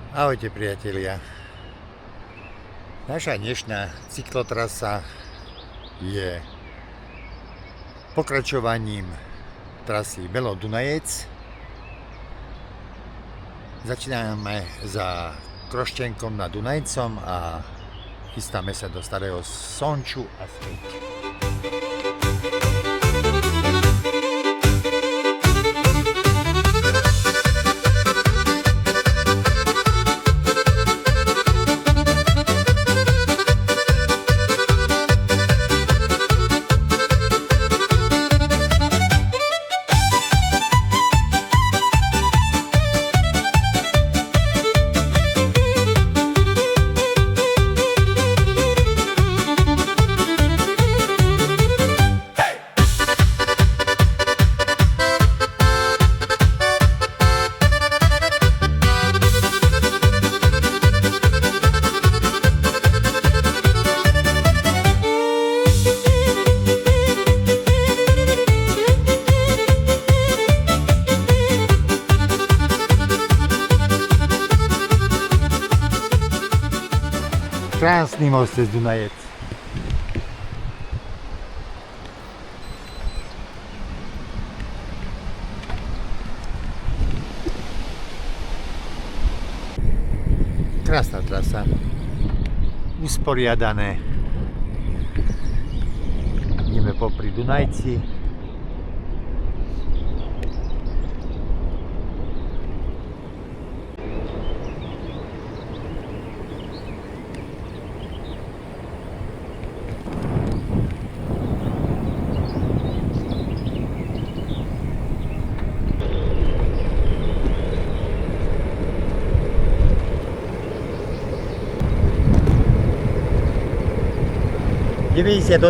Ahojte priatelia. Naša dnešná cyklotrasa je pokračovaním trasy Belo-Dunajec. Začíname za Kroščenkom nad Dunajcom a chystáme sa do Starého Sonču a späť. Krásny most cez Dunajec. Krásna trasa. Usporiadané. Ideme popri Dunajci. – 98%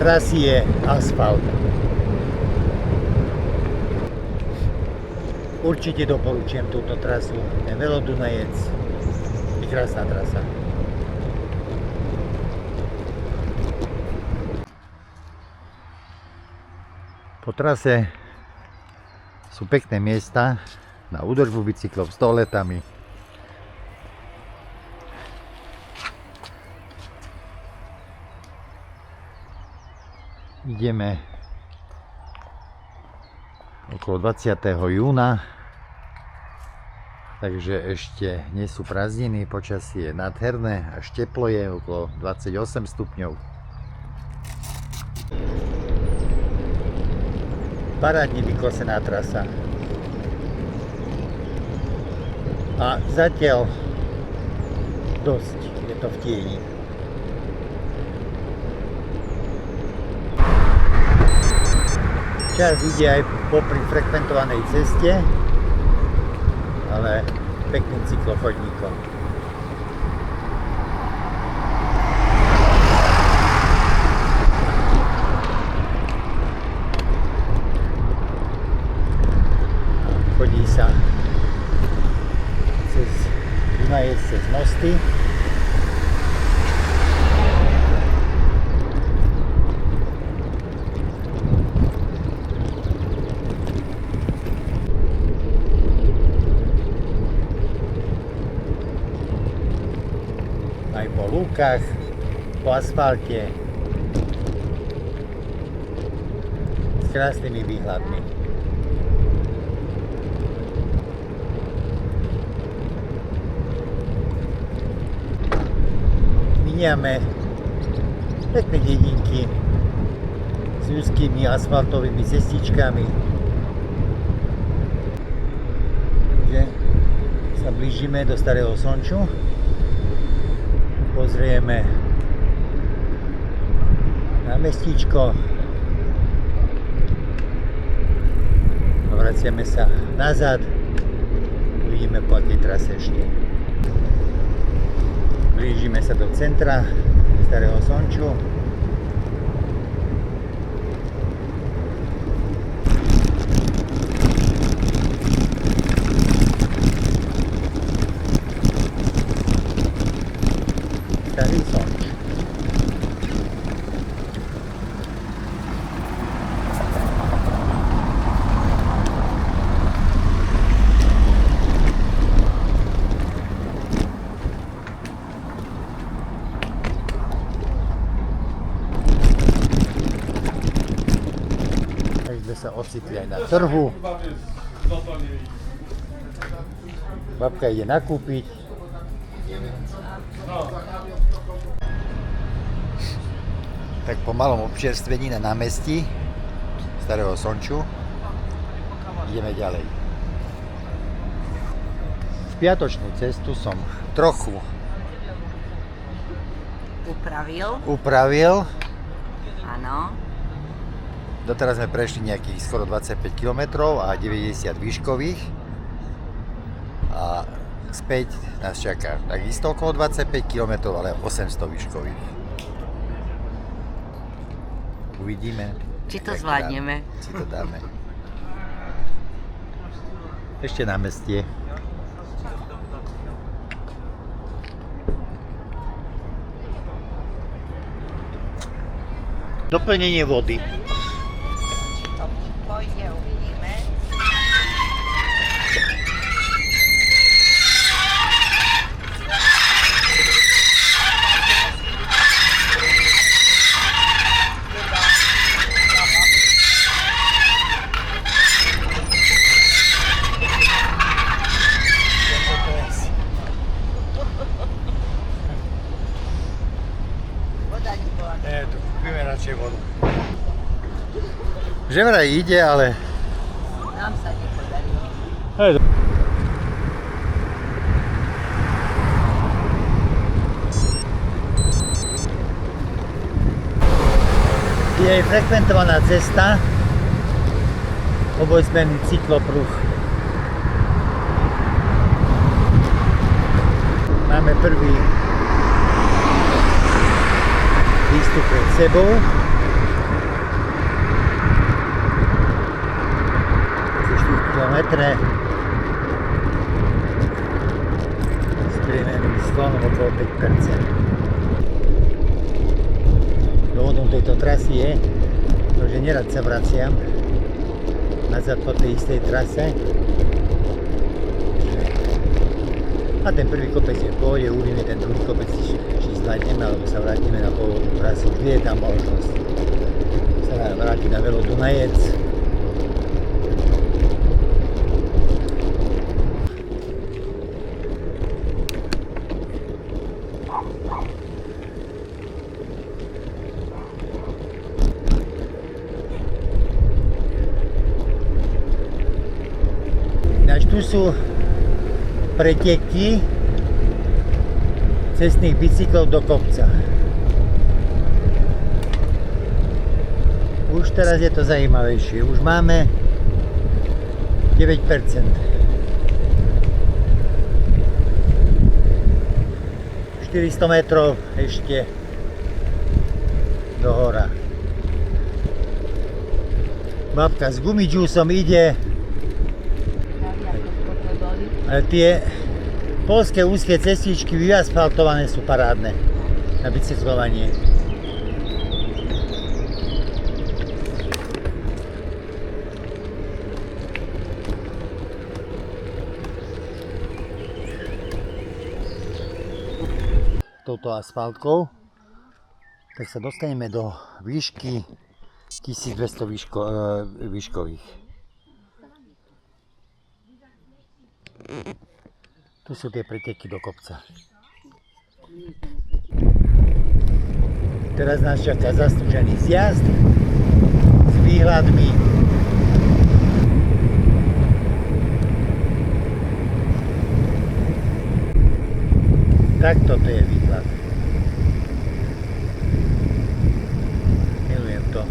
trasy je asfalt. Určite doporučujem túto trasu. Je Belo-Dunajec. Je krásna trasa. Po trase sú pekné miesta na údržbu bicyklov s toaletami. Ideme okolo 20. júna, takže ešte nie sú prázdniny, počasie je nádherné, až teplo je, okolo 28 stupňov. Parádne vykosená trasa. A zatiaľ dosť je to v tieni. Čas ide aj popri frekventovanej ceste, ale pekným cyklochodníkom. Chodí sa cez Dunajec, cez mosty. Aj po lúkach, po asfalte, s krásnymi výhľadmi. Miniame pekné dedinky s úzkými asfaltovými cestičkami. Takže sa blížime do Starého Sonču. Pozrieme na mestičko a vraciame sa nazad. Uvidíme po akej trase ešte. Blížime sa do centra Starého Sonču. Starý Sonč. ocitli aj na trhu. Babka ide nakúpiť. Tak po malom občerstvení na námestí Starého Sonču ideme ďalej. Spiatočnú cestu som trochu upravil. Áno. Doteraz sme prešli nejakých skoro 25 km a 90 výškových. A späť nás čaká takisto okolo 25 km, ale 800 výškových. Uvidíme. Či to zvládneme. Či to dáme. Ešte námestie. Doplnenie vody. To pôjde, uvidíme. Kúpime radšej vodu. Že vraj ide, ale... Nám sa nepodarilo. Je frekventovaná cesta, obojsmerný cyklopruh. Máme prvý výstup pred sebou. Za 4 km s priemerným sklonom okolo 5%. Dôvodom tejto trasy je, že nerad sa vraciam nazad po tej istej trase. A ten prvý kopec je v pohode, uvidíme ten druhý kopec, či zvládneme, alebo sa vrátime na pôvodnú trasu. Vždy je tam možnosť sa vrátiť na Velo Dunajec. Tu sú preteky cestných bicyklov do kopca. Už teraz je to zaujímavejšie. Už máme 9%. 400 metrov ešte do hora. Babka s gumidžúsom ide. Ale tie poľské úzke cestičky vyasfaltované sú parádne na bicyklovanie. Touto asfaltkou tak sa dostaneme do výšky 1200 výškových. Tu sú tie preteky do kopca. Teraz nás čaká zastúžený zjazd s výhľadmi. Tak toto je výhľad. Milujem to.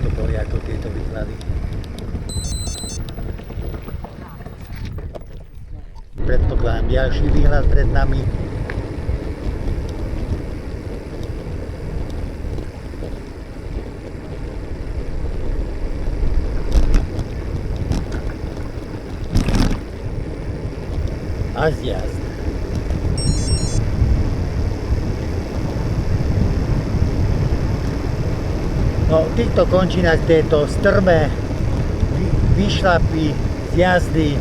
To boli ako tieto výhľady. Predpokladám ďalší výhľad pred nami. A zjazd. No, v týchto končinách tieto strmé vyšlapy, zjazdy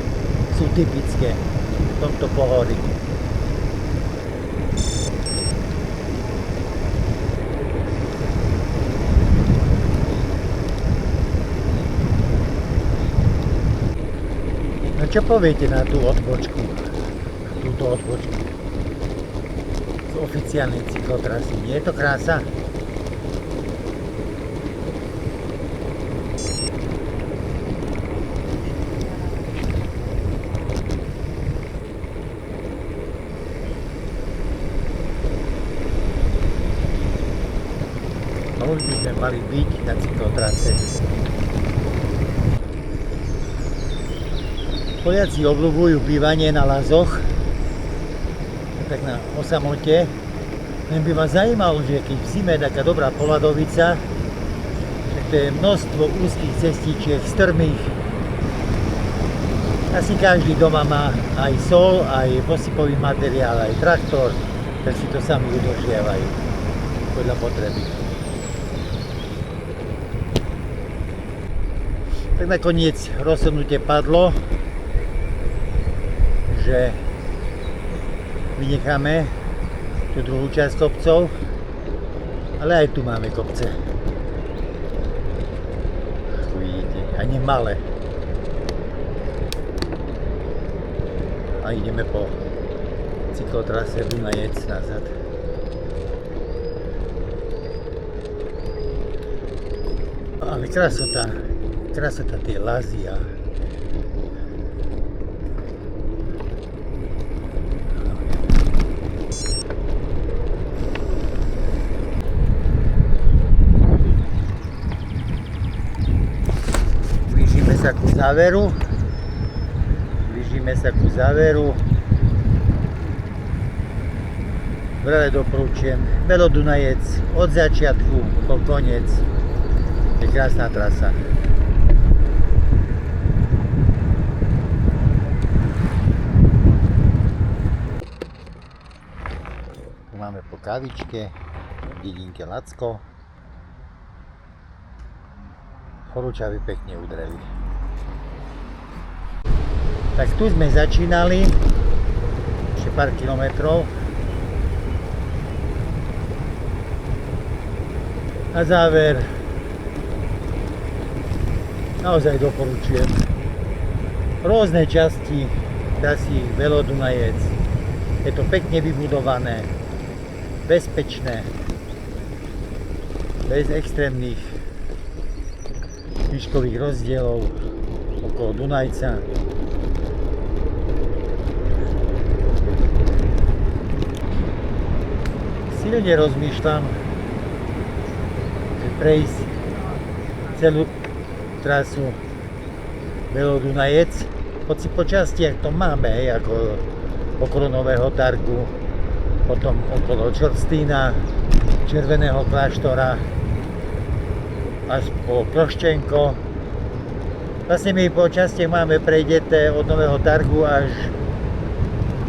sú typické v tomto pohorí. No čo poviete na tú odbočku? Na túto odbočku z oficiálnej cyklotrasy. Nie je to krása? A už by sme mali byť na cyklotrase. Poliaci obľúbujú bývanie na lazoch, tak na osamote. Len by ma zajímalo, že keď v zime je taká dobrá poladovica, tak to je množstvo úzkých cestičiek, strmých. Asi každý doma má aj sol, aj posypový materiál, aj traktor, tak si to sami udržiavajú podľa potreby. Tak nakoniec rozhodnutie padlo, že vynecháme tú druhú časť kopcov, ale aj tu máme kopce. Vidíte, ani malé. A ideme po cyklotrase Dunajec nazad. Ale krasota tie lazy a blížime sa ku záveru. Vrele doporučujem Velo Dunajec od začiatku po koniec. Je krásna trasa. Tu máme po kavičke v dedinke Lacko. Horúčavy pekne udreli. Tak tu sme začínali, ešte pár kilometrov. Na záver naozaj doporučujem rôzne časti trasy Velo Dunajec. Je to pekne vybudované, bezpečné, bez extrémnych výškových rozdielov okolo Dunajca. Silne rozmýšľam, že prejsť celú trasu Velo Dunajec, hoci po častiach to máme, ako okolo Nového Targu, potom okolo Čorstína, Červeného kláštora, až po Kloščenko. Vlastne my po častiach máme prejdeté od Nového Targu až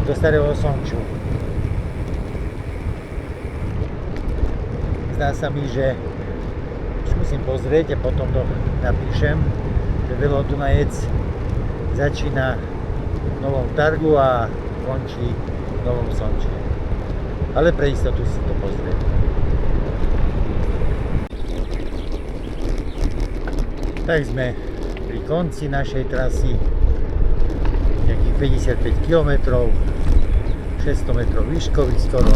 do Starého Sonču. Zdá sa mi, že už musím pozrieť a potom to napíšem, že Velo Dunajec začína v Novom Targu a končí v Novom Sonči. Ale pre istotu si to pozriem. Tak sme pri konci našej trasy, nejakých 55 km, 600 metrov výškových skoro.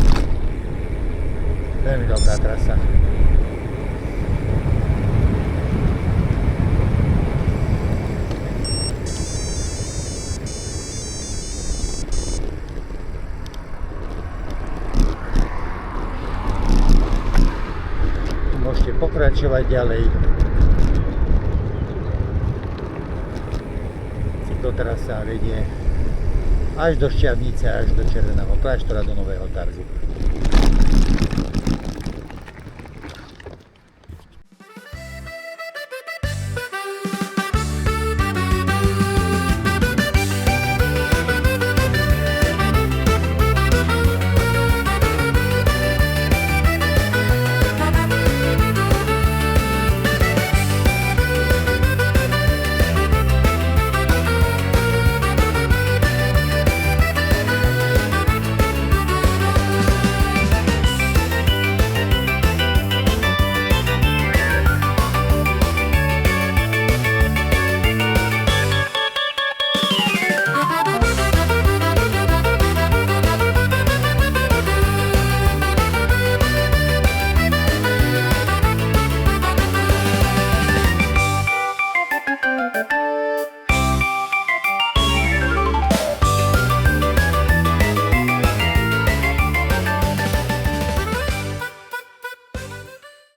Veľmi dobrá trasa. Tu môžete pokračovať ďalej. Cyklotrasa vedie až do Šťavnice, až do Červeného kláštora, do Nového Targu.